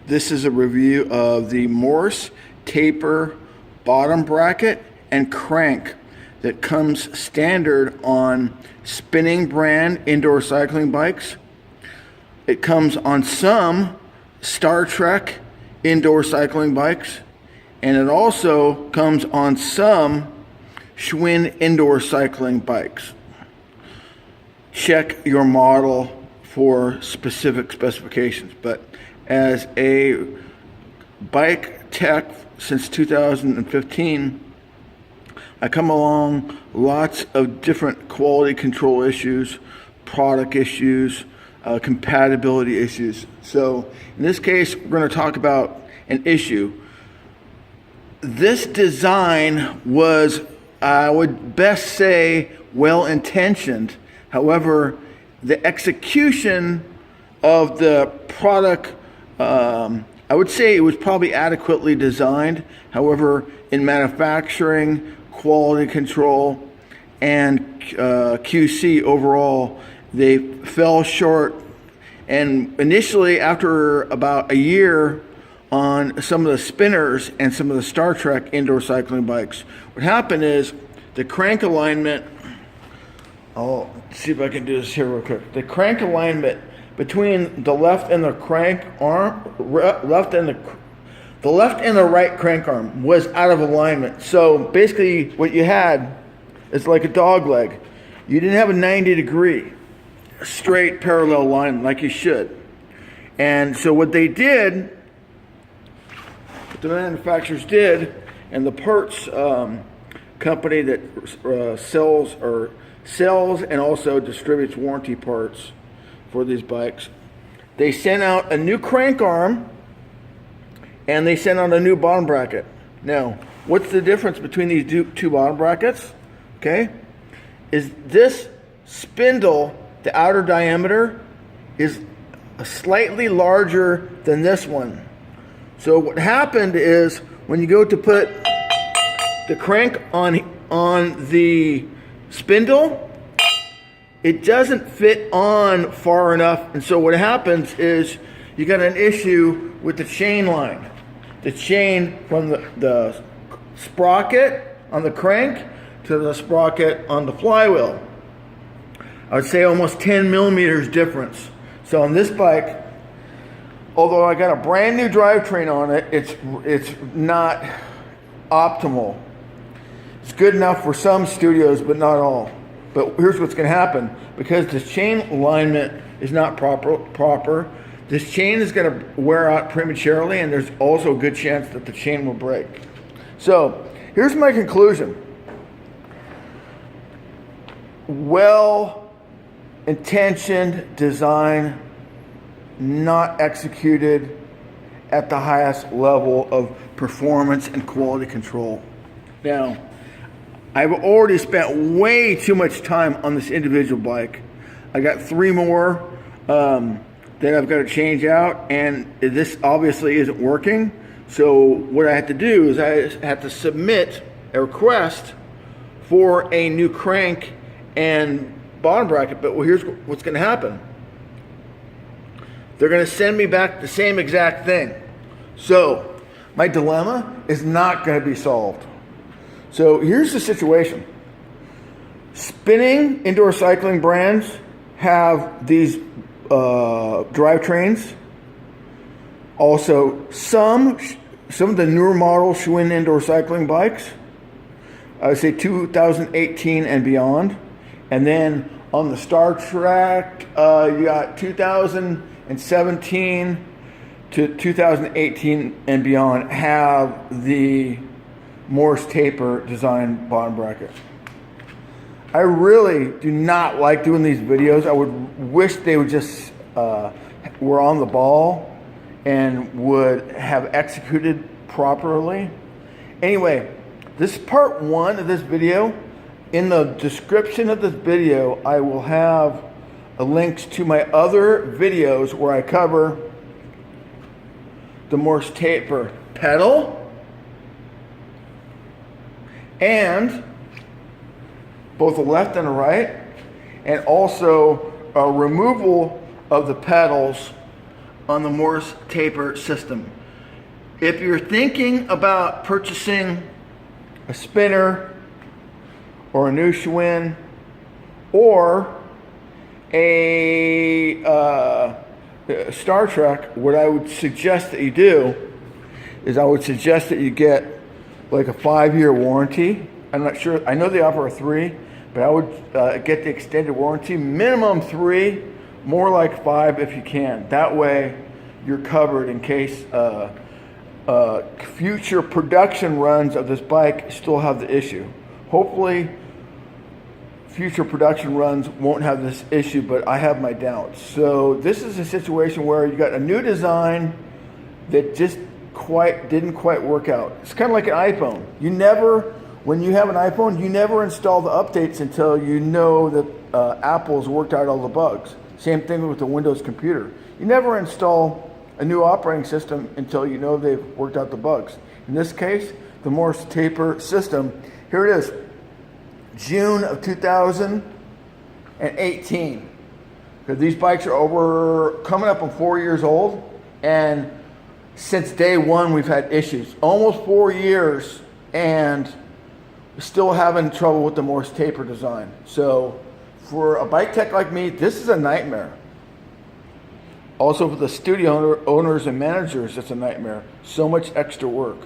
This is a review of the Morse taper bottom bracket and crank that comes standard on Spinning brand indoor cycling bikes. It comes on some Star Trek indoor cycling bikes, and it also comes on some Schwinn indoor cycling bikes. Check your model for specific specifications, but as a bike tech since 2015, I come along lots of different quality control issues, product issues, compatibility issues. So in this case, we're going to talk about an issue. This design was, I would best say, well-intentioned. However, the execution of the product, I would say it was probably adequately designed. However, in manufacturing, quality control, and QC overall, they fell short. And initially, after about a year on some of the spinners and some of the Star Trek indoor cycling bikes, what happened is the crank alignment, I'll see if I can do this here real quick. The crank alignment between the left and the crank arm, the left and the right crank arm was out of alignment. So basically what you had is like a dog leg. You didn't have a 90-degree straight parallel line like you should. And so what they did, what the manufacturers did, and the parts company that sells and also distributes warranty parts for these bikes, they sent out a new crank arm and they sent out a new bottom bracket. Now, what's the difference between these two bottom brackets? Okay, is this spindle, the outer diameter, is slightly larger than this one. So what happened is when you go to put the crank on the spindle, it doesn't fit on far enough, and so what happens is you got an issue with the chain line. The chain from the sprocket on the crank to the sprocket on the flywheel. I would say almost 10 millimeters difference. So on this bike, although I got a brand new drivetrain on it, it's not optimal. It's good enough for some studios, but not all. But here's what's going to happen. Because this chain alignment is not proper, this chain is going to wear out prematurely, and there's also a good chance that the chain will break. So here's my conclusion. Well-intentioned design, not executed at the highest level of performance and quality control. Now, I've already spent way too much time on this individual bike. I got 3 more that I've got to change out, and this obviously isn't working. So what I have to do is I have to submit a request for a new crank and bottom bracket. But here's what's going to happen. They're going to send me back the same exact thing. So my dilemma is not going to be solved. So here's the situation. Spinning indoor cycling brands have these drivetrains. Also, some of the newer model Schwinn indoor cycling bikes, I would say 2018 and beyond. And then on the Star Trek, you got 2017 to 2018 and beyond have the Morse taper design bottom bracket. I really do not like doing these videos. I would wish they would just were on the ball and would have executed properly. Anyway, this is part 1 of this video. In the description of this video, I will have links to my other videos where I cover the Morse taper pedal and both the left and the right, and also a removal of the pedals on the Morse taper system. If you're thinking about purchasing a spinner or a new Schwinn or a Star Trek, what I would suggest that you do is I would suggest that you get like a 5-year warranty. I'm not sure, I know they offer a 3, but I would get the extended warranty, minimum 3, more like 5 if you can. That way you're covered in case future production runs of this bike still have the issue. Hopefully future production runs won't have this issue, but I have my doubts. So this is a situation where you got a new design that just didn't quite work out. It's kind of like an iPhone. When you have an iPhone, you never install the updates until you know that Apple's worked out all the bugs. Same thing with the Windows computer. You never install a new operating system until you know they've worked out the bugs. In this case, the Morse taper system, here it is, June of 2018. Because these bikes are coming up on 4 years old, and since day one we've had issues. Almost 4 years, and still having trouble with the Morse taper design. So for a bike tech like me, this is a nightmare. Also for the studio owners and managers, it's a nightmare. So much extra work.